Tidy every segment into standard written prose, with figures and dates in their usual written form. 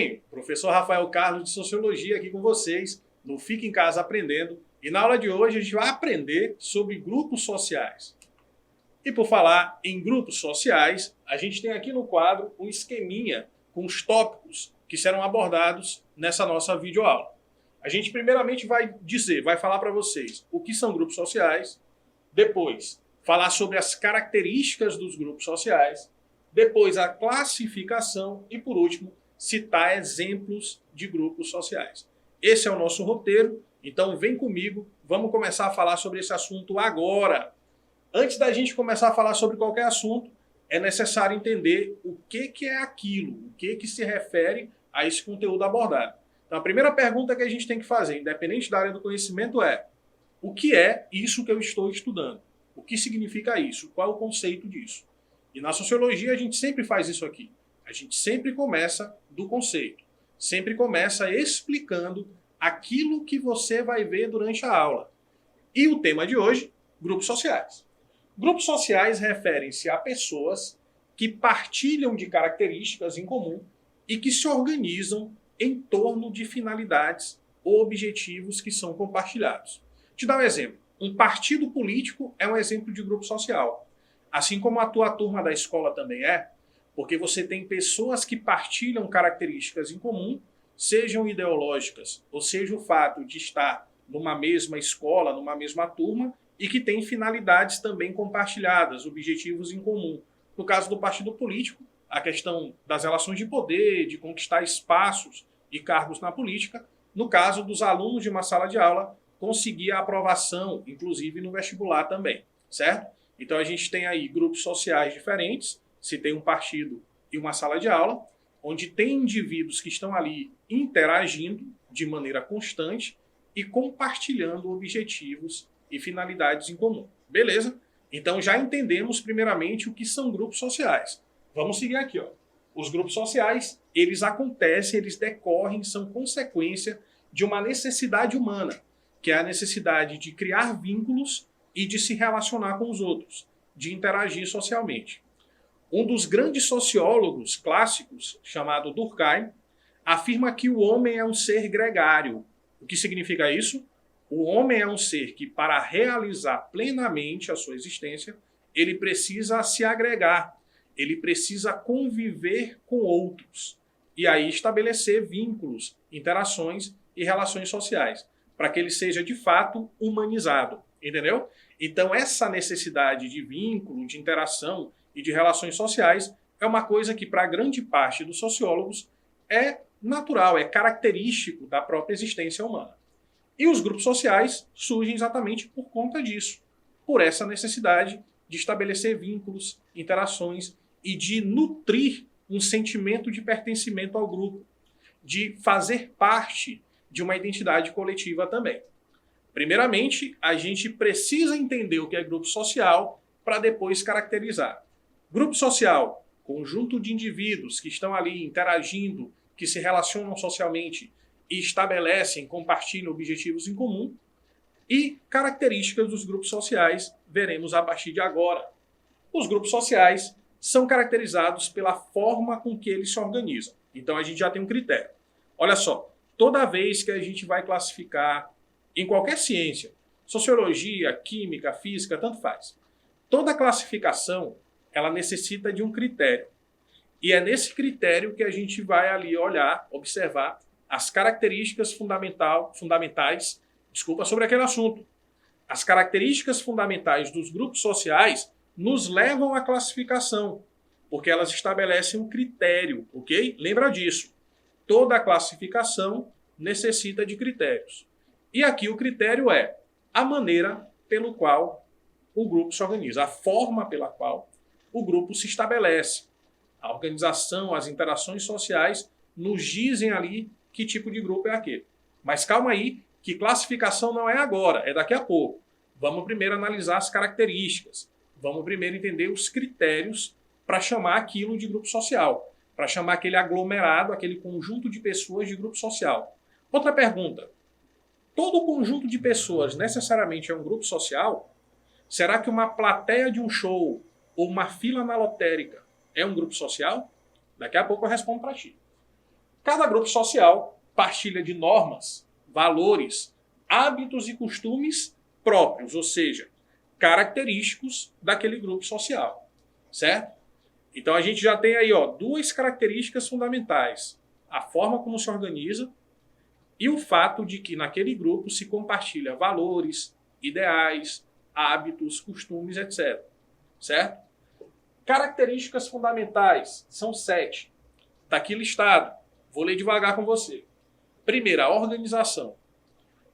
bem? Professor Rafael Carlos de Sociologia aqui com vocês no Fica em Casa Aprendendo. E na aula de hoje a gente vai aprender sobre grupos sociais. E por falar em grupos sociais, a gente tem aqui no quadro um esqueminha com os tópicos que serão abordados nessa nossa videoaula. A gente primeiramente vai falar para vocês o que são grupos sociais, depois falar sobre as características dos grupos sociais, depois a classificação e, por último, citar exemplos de grupos sociais. Esse é o nosso roteiro, então vem comigo, vamos começar a falar sobre esse assunto agora. Antes da gente começar a falar sobre qualquer assunto, é necessário entender o que é aquilo, o que se refere a esse conteúdo abordado. Então a primeira pergunta que a gente tem que fazer, independente da área do conhecimento, é: o que é isso que eu estou estudando? O que significa isso? Qual é o conceito disso? E na sociologia a gente sempre faz isso aqui. A gente sempre começa do conceito. Sempre começa explicando aquilo que você vai ver durante a aula. E o tema de hoje, grupos sociais. Grupos sociais referem-se a pessoas que partilham de características em comum e que se organizam em torno de finalidades ou objetivos que são compartilhados. Vou te dar um exemplo. Um partido político é um exemplo de grupo social. Assim como a tua turma da escola também é, porque você tem pessoas que partilham características em comum, sejam ideológicas, ou seja o fato de estar numa mesma escola, numa mesma turma, e que tem finalidades também compartilhadas, objetivos em comum. No caso do partido político, a questão das relações de poder, de conquistar espaços e cargos na política. No caso dos alunos de uma sala de aula, conseguir a aprovação, inclusive no vestibular também, certo? Então a gente tem aí grupos sociais diferentes, se tem um partido e uma sala de aula, onde tem indivíduos que estão ali interagindo de maneira constante e compartilhando objetivos e finalidades em comum. Beleza? Então já entendemos primeiramente o que são grupos sociais. Vamos seguir aqui, ó. Os grupos sociais, eles acontecem, eles decorrem, são consequência de uma necessidade humana, que é a necessidade de criar vínculos e de se relacionar com os outros, de interagir socialmente. Um dos grandes sociólogos clássicos, chamado Durkheim, afirma que o homem é um ser gregário. O que significa isso? O homem é um ser que, para realizar plenamente a sua existência, ele precisa se agregar, ele precisa conviver com outros e aí estabelecer vínculos, interações e relações sociais, para que ele seja de fato humanizado. Entendeu? Então essa necessidade de vínculo, de interação e de relações sociais é uma coisa que para grande parte dos sociólogos é natural, é característico da própria existência humana. E os grupos sociais surgem exatamente por conta disso, por essa necessidade de estabelecer vínculos, interações e de nutrir um sentimento de pertencimento ao grupo, de fazer parte de uma identidade coletiva também. Primeiramente, a gente precisa entender o que é grupo social para depois caracterizar. Grupo social, conjunto de indivíduos que estão ali interagindo, que se relacionam socialmente e estabelecem, compartilham objetivos em comum. E características dos grupos sociais veremos a partir de agora. Os grupos sociais são caracterizados pela forma com que eles se organizam. Então a gente já tem um critério. Olha só, toda vez que a gente vai classificar em qualquer ciência, sociologia, química, física, tanto faz. Toda classificação, ela necessita de um critério. E é nesse critério que a gente vai ali olhar, observar as características fundamentais sobre aquele assunto. As características fundamentais dos grupos sociais nos levam à classificação, porque elas estabelecem um critério, ok? Lembra disso. Toda classificação necessita de critérios. E aqui o critério é a maneira pelo qual o grupo se organiza, a forma pela qual o grupo se estabelece. A organização, as interações sociais nos dizem ali que tipo de grupo é aquele. Mas calma aí, que classificação não é agora, é daqui a pouco. Vamos primeiro analisar as características. Vamos primeiro entender os critérios para chamar aquilo de grupo social, para chamar aquele aglomerado, aquele conjunto de pessoas de grupo social. Outra pergunta. Todo conjunto de pessoas necessariamente é um grupo social? Será que uma plateia de um show ou uma fila na lotérica é um grupo social? Daqui a pouco eu respondo para ti. Cada grupo social partilha de normas, valores, hábitos e costumes próprios, ou seja, característicos daquele grupo social, certo? Então a gente já tem aí, ó, duas características fundamentais: a forma como se organiza e o fato de que naquele grupo se compartilha valores, ideais, hábitos, costumes, etc. Certo? Características fundamentais são 7. Está aqui listado. Vou ler devagar com você. Primeira, a organização.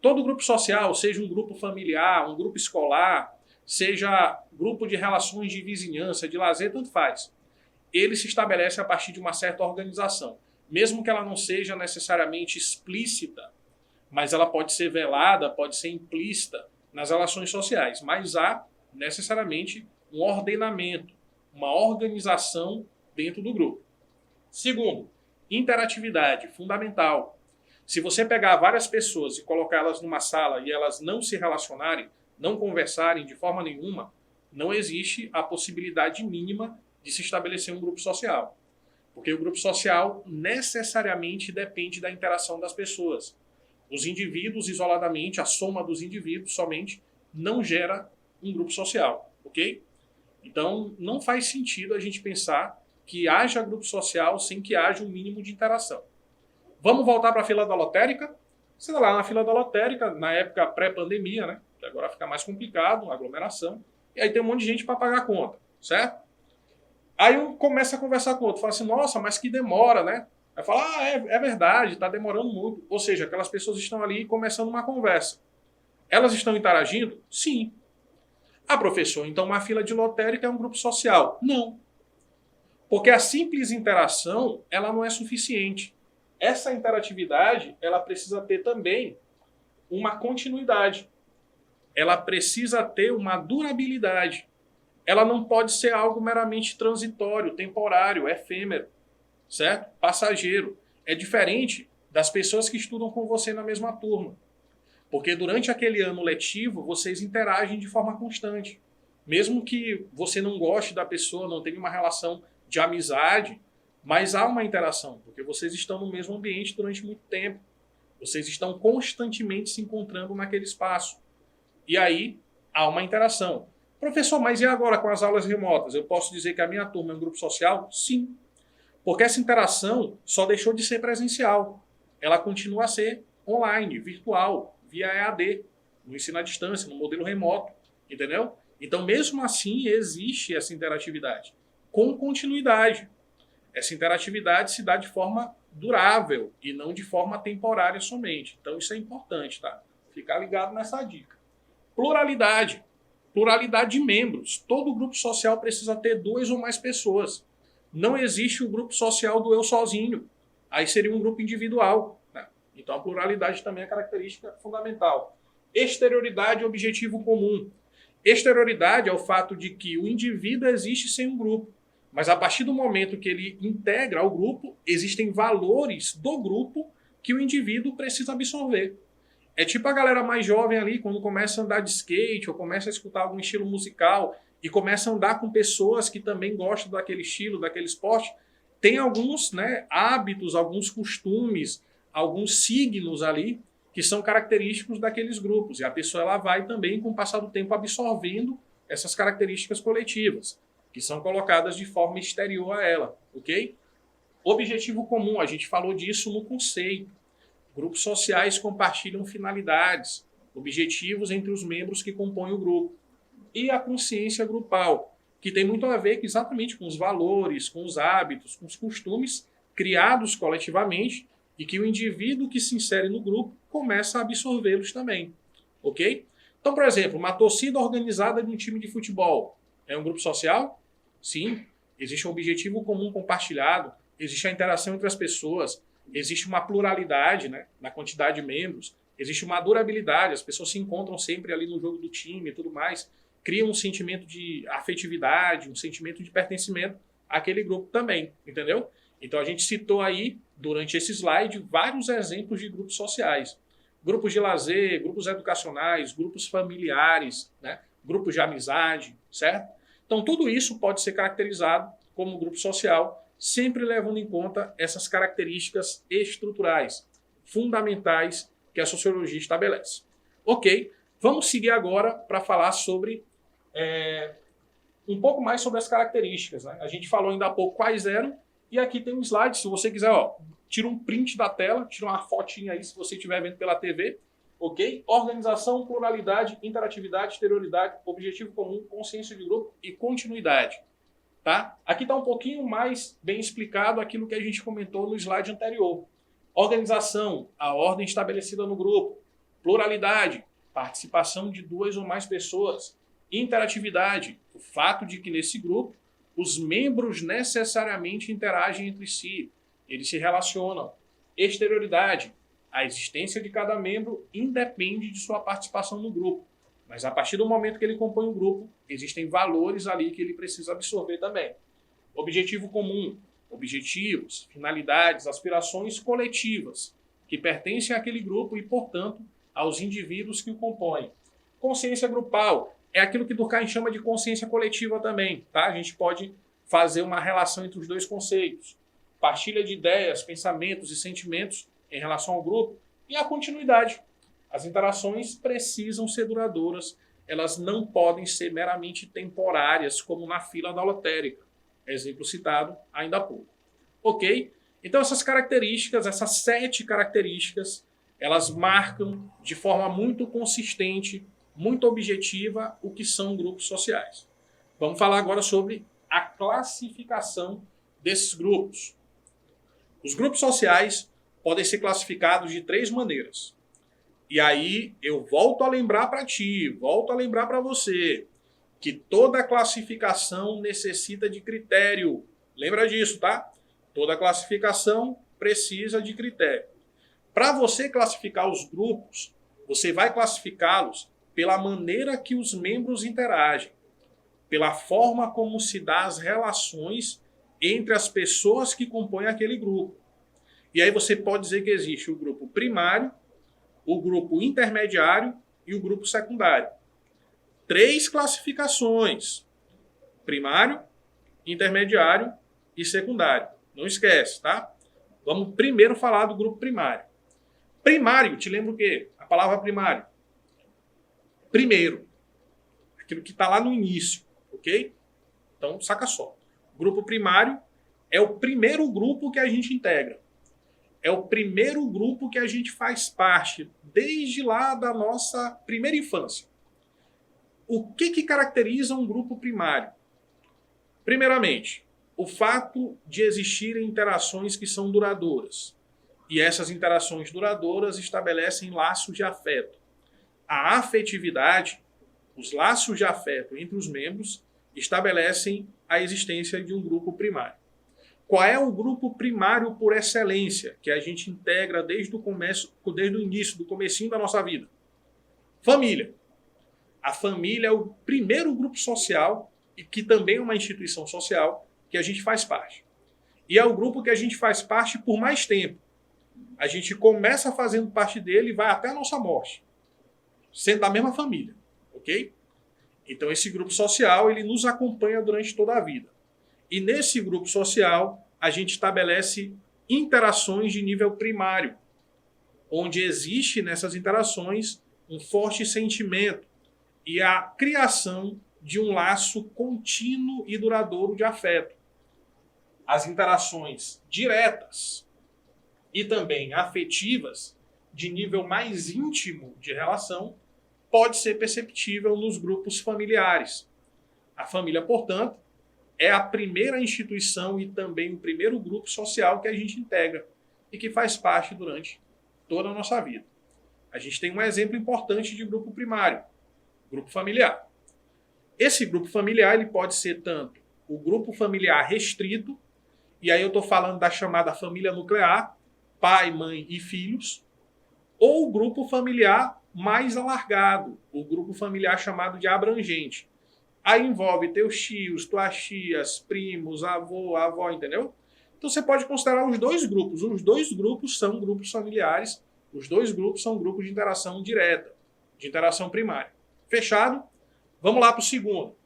Todo grupo social, seja um grupo familiar, um grupo escolar, seja grupo de relações de vizinhança, de lazer, tanto faz. Ele se estabelece a partir de uma certa organização. Mesmo que ela não seja necessariamente explícita, mas ela pode ser velada, pode ser implícita nas relações sociais. Mas há necessariamente um ordenamento, uma organização dentro do grupo. Segundo, interatividade, fundamental. Se você pegar várias pessoas e colocá-las numa sala e elas não se relacionarem, não conversarem de forma nenhuma, não existe a possibilidade mínima de se estabelecer um grupo social. Porque o grupo social necessariamente depende da interação das pessoas. Os indivíduos isoladamente, a soma dos indivíduos somente, não gera um grupo social, ok? Então, não faz sentido a gente pensar que haja grupo social sem que haja um mínimo de interação. Vamos voltar para a fila da lotérica? Você está lá na fila da lotérica, na época pré-pandemia, né? Que agora fica mais complicado, aglomeração. E aí tem um monte de gente para pagar a conta, certo? Aí um começa a conversar com o outro, fala assim, nossa, mas que demora, né? Aí fala, é verdade, está demorando muito. Ou seja, aquelas pessoas estão ali começando uma conversa. Elas estão interagindo? Sim. Ah, professor, então uma fila de lotérica é um grupo social? Não. Porque a simples interação, ela não é suficiente. Essa interatividade, ela precisa ter também uma continuidade. Ela precisa ter uma durabilidade. Ela não pode ser algo meramente transitório, temporário, efêmero, certo? Passageiro. É diferente das pessoas que estudam com você na mesma turma. Porque durante aquele ano letivo, vocês interagem de forma constante. Mesmo que você não goste da pessoa, não tenha uma relação de amizade, mas há uma interação, porque vocês estão no mesmo ambiente durante muito tempo. Vocês estão constantemente se encontrando naquele espaço. E aí, há uma interação. Professor, mas e agora com as aulas remotas? Eu posso dizer que a minha turma é um grupo social? Sim. Porque essa interação só deixou de ser presencial. Ela continua a ser online, virtual, via EAD, no ensino à distância, no modelo remoto. Entendeu? Então, mesmo assim, existe essa interatividade. Com continuidade. Essa interatividade se dá de forma durável e não de forma temporária somente. Então, isso é importante, tá? Ficar ligado nessa dica. Pluralidade. Pluralidade de membros. Todo grupo social precisa ter 2 ou mais pessoas. Não existe o grupo social do eu sozinho. Aí seria um grupo individual, né? Então a pluralidade também é característica fundamental. Exterioridade e objetivo comum. Exterioridade é o fato de que o indivíduo existe sem um grupo. Mas a partir do momento que ele integra o grupo, existem valores do grupo que o indivíduo precisa absorver. É tipo a galera mais jovem ali, quando começa a andar de skate ou começa a escutar algum estilo musical e começa a andar com pessoas que também gostam daquele estilo, daquele esporte, tem alguns, né, hábitos, alguns costumes, alguns signos ali que são característicos daqueles grupos. E a pessoa ela vai também, com o passar do tempo, absorvendo essas características coletivas, que são colocadas de forma exterior a ela, ok? Objetivo comum, a gente falou disso no conceito. Grupos sociais compartilham finalidades, objetivos entre os membros que compõem o grupo. E a consciência grupal, que tem muito a ver exatamente com os valores, com os hábitos, com os costumes criados coletivamente e que o indivíduo que se insere no grupo começa a absorvê-los também. Ok? Então, por exemplo, uma torcida organizada de um time de futebol é um grupo social? Sim. Existe um objetivo comum compartilhado, existe a interação entre as pessoas, existe uma pluralidade, né, na quantidade de membros, existe uma durabilidade, as pessoas se encontram sempre ali no jogo do time e tudo mais, criam um sentimento de afetividade, um sentimento de pertencimento àquele grupo também, entendeu? Então a gente citou aí, durante esse slide, vários exemplos de grupos sociais. Grupos de lazer, grupos educacionais, grupos familiares, né, grupos de amizade, certo? Então tudo isso pode ser caracterizado como grupo social sempre levando em conta essas características estruturais, fundamentais que a sociologia estabelece. Ok, vamos seguir agora para falar sobre um pouco mais sobre as características, né? A gente falou ainda há pouco quais eram, e aqui tem um slide, se você quiser, ó, tira um print da tela, tira uma fotinha aí se você estiver vendo pela TV, ok? Organização, pluralidade, interatividade, exterioridade, objetivo comum, consciência de grupo e continuidade. Tá? Aqui está um pouquinho mais bem explicado aquilo que a gente comentou no slide anterior. Organização, a ordem estabelecida no grupo. Pluralidade, participação de 2 ou mais pessoas. Interatividade, o fato de que nesse grupo os membros necessariamente interagem entre si, eles se relacionam. Exterioridade, a existência de cada membro independe de sua participação no grupo. Mas a partir do momento que ele compõe um grupo, existem valores ali que ele precisa absorver também. Objetivo comum, objetivos, finalidades, aspirações coletivas, que pertencem àquele grupo e, portanto, aos indivíduos que o compõem. Consciência grupal é aquilo que Durkheim chama de consciência coletiva também. Tá? A gente pode fazer uma relação entre os dois conceitos. Partilha de ideias, pensamentos e sentimentos em relação ao grupo e a continuidade. As interações precisam ser duradouras, elas não podem ser meramente temporárias, como na fila da lotérica. Exemplo citado ainda há pouco. Ok? Então essas características, essas 7 características, elas marcam de forma muito consistente, muito objetiva, o que são grupos sociais. Vamos falar agora sobre a classificação desses grupos. Os grupos sociais podem ser classificados de 3 maneiras. E aí eu volto a lembrar para ti, volto a lembrar para você, que toda classificação necessita de critério. Lembra disso, tá? Toda classificação precisa de critério. Para você classificar os grupos, você vai classificá-los pela maneira que os membros interagem, pela forma como se dá as relações entre as pessoas que compõem aquele grupo. E aí você pode dizer que existe o grupo primário, o grupo intermediário e o grupo secundário. 3 classificações: primário, intermediário e secundário. Não esquece, tá? Vamos primeiro falar do grupo primário. Primário, te lembra o quê? A palavra primário. Primeiro. Aquilo que está lá no início, ok? Então, saca só. Grupo primário é o primeiro grupo que a gente integra. É o primeiro grupo que a gente faz parte desde lá da nossa primeira infância. O que caracteriza um grupo primário? Primeiramente, o fato de existirem interações que são duradouras. E essas interações duradouras estabelecem laços de afeto. A afetividade, os laços de afeto entre os membros, estabelecem a existência de um grupo primário. Qual é o grupo primário por excelência que a gente integra desde o início, do comecinho da nossa vida? Família. A família é o primeiro grupo social, e que também é uma instituição social, que a gente faz parte. E é o grupo que a gente faz parte por mais tempo. A gente começa fazendo parte dele e vai até a nossa morte, sendo da mesma família, ok? Então esse grupo social, ele nos acompanha durante toda a vida. E nesse grupo social, a gente estabelece interações de nível primário, onde existe nessas interações um forte sentimento e a criação de um laço contínuo e duradouro de afeto. As interações diretas e também afetivas, de nível mais íntimo de relação, pode ser perceptível nos grupos familiares. A família, portanto, é a primeira instituição e também o primeiro grupo social que a gente integra e que faz parte durante toda a nossa vida. A gente tem um exemplo importante de grupo primário, grupo familiar. Esse grupo familiar ele pode ser tanto o grupo familiar restrito, e aí eu estou falando da chamada família nuclear, pai, mãe e filhos, ou o grupo familiar mais alargado, o grupo familiar chamado de abrangente. Aí envolve teus tios, tuas tias, primos, avô, avó, entendeu? Então você pode considerar os 2 grupos. Os 2 grupos são grupos familiares, os 2 grupos são grupos de interação direta, de interação primária. Fechado? Vamos lá para o segundo.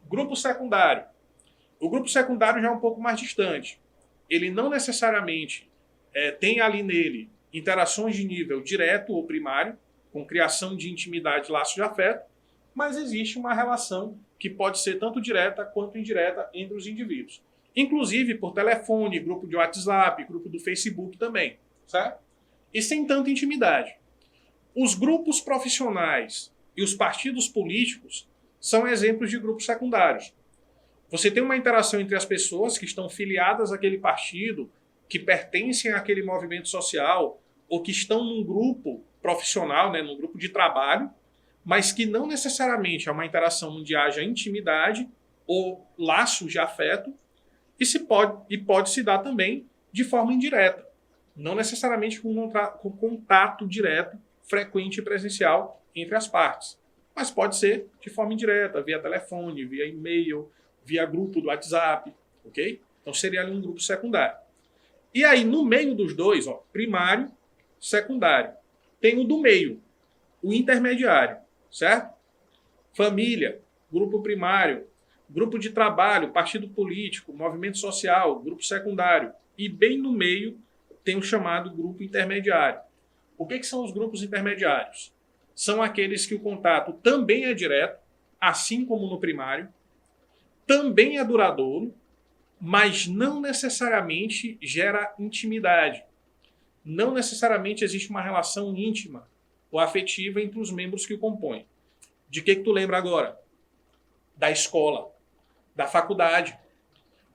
Grupo secundário. O grupo secundário já é um pouco mais distante. ele não necessariamente tem ali nele interações de nível direto ou primário, com criação de intimidade, laço de afeto, mas existe uma relação que pode ser tanto direta quanto indireta entre os indivíduos. Inclusive por telefone, grupo de WhatsApp, grupo do Facebook também, certo? E sem tanta intimidade. Os grupos profissionais e os partidos políticos são exemplos de grupos secundários. Você tem uma interação entre as pessoas que estão filiadas àquele partido, que pertencem àquele movimento social, ou que estão num grupo profissional, né, num grupo de trabalho, mas que não necessariamente é uma interação onde haja intimidade ou laços de afeto, e pode se dar também de forma indireta, não necessariamente com contato direto, frequente e presencial entre as partes, mas pode ser de forma indireta, via telefone, via e-mail, via grupo do WhatsApp, ok? Então seria ali um grupo secundário. E aí no meio dos dois, ó, primário, secundário, tem o do meio, o intermediário, certo? Família, grupo primário, grupo de trabalho, partido político, movimento social, grupo secundário. E bem no meio tem o chamado grupo intermediário. O que são os grupos intermediários? São aqueles que o contato também é direto, assim como no primário, também é duradouro, mas não necessariamente gera intimidade. Não necessariamente existe uma relação íntima ou afetiva entre os membros que o compõem. De que tu lembra agora? Da escola, da faculdade.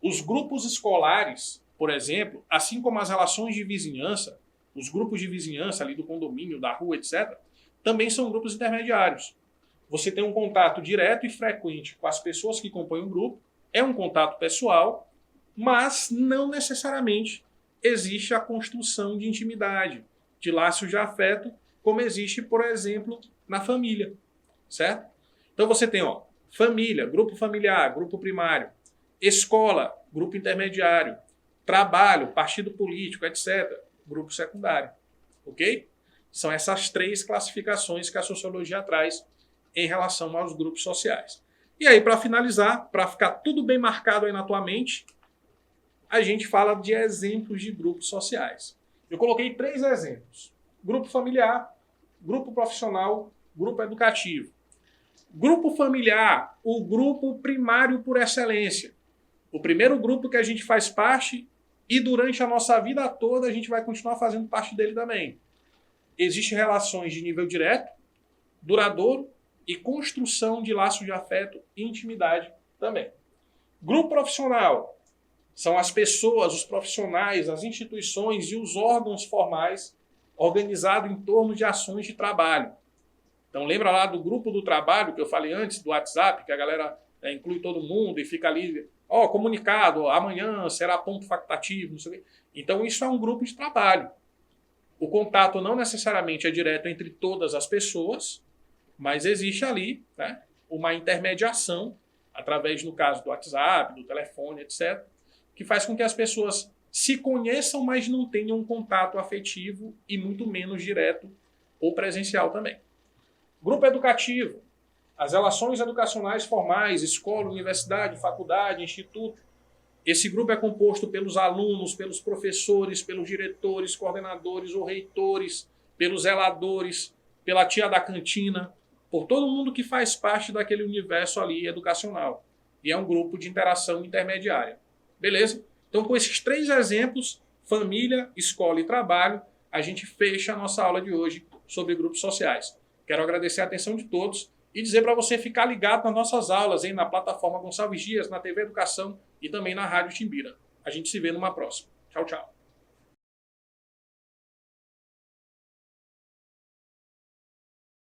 Os grupos escolares, por exemplo, assim como as relações de vizinhança, os grupos de vizinhança ali do condomínio, da rua, etc., também são grupos intermediários. Você tem um contato direto e frequente com as pessoas que compõem o grupo, é um contato pessoal, mas não necessariamente existe a construção de intimidade, de laços de afeto, como existe, por exemplo, na família, certo? Então você tem, ó, família, grupo familiar, grupo primário, escola, grupo intermediário, trabalho, partido político, etc., grupo secundário, ok? São essas três classificações que a sociologia traz em relação aos grupos sociais. E aí, para finalizar, para ficar tudo bem marcado aí na tua mente, a gente fala de exemplos de grupos sociais. Eu coloquei 3 exemplos. Grupo familiar, grupo profissional, grupo educativo. Grupo familiar, o grupo primário por excelência. O primeiro grupo que a gente faz parte e durante a nossa vida toda a gente vai continuar fazendo parte dele também. Existem relações de nível direto, duradouro e construção de laços de afeto e intimidade também. Grupo profissional são as pessoas, os profissionais, as instituições e os órgãos formais organizados em torno de ações de trabalho. Então lembra lá do grupo do trabalho que eu falei antes, do WhatsApp, que a galera inclui todo mundo e fica ali, comunicado, amanhã será ponto facultativo, não sei o quê. Então isso é um grupo de trabalho. O contato não necessariamente é direto entre todas as pessoas, mas existe ali, né, uma intermediação, através, no caso, do WhatsApp, do telefone, etc., que faz com que as pessoas se conheçam, mas não tenham um contato afetivo e muito menos direto ou presencial também. Grupo educativo. As relações educacionais formais, escola, universidade, faculdade, instituto. Esse grupo é composto pelos alunos, pelos professores, pelos diretores, coordenadores ou reitores, pelos zeladores, pela tia da cantina, por todo mundo que faz parte daquele universo ali educacional. E é um grupo de interação intermediária. Beleza? Então, com esses 3 exemplos, família, escola e trabalho, a gente fecha a nossa aula de hoje sobre grupos sociais. Quero agradecer a atenção de todos e dizer para você ficar ligado nas nossas aulas, na plataforma Gonçalves Dias, na TV Educação e também na Rádio Timbira. A gente se vê numa próxima. Tchau, tchau.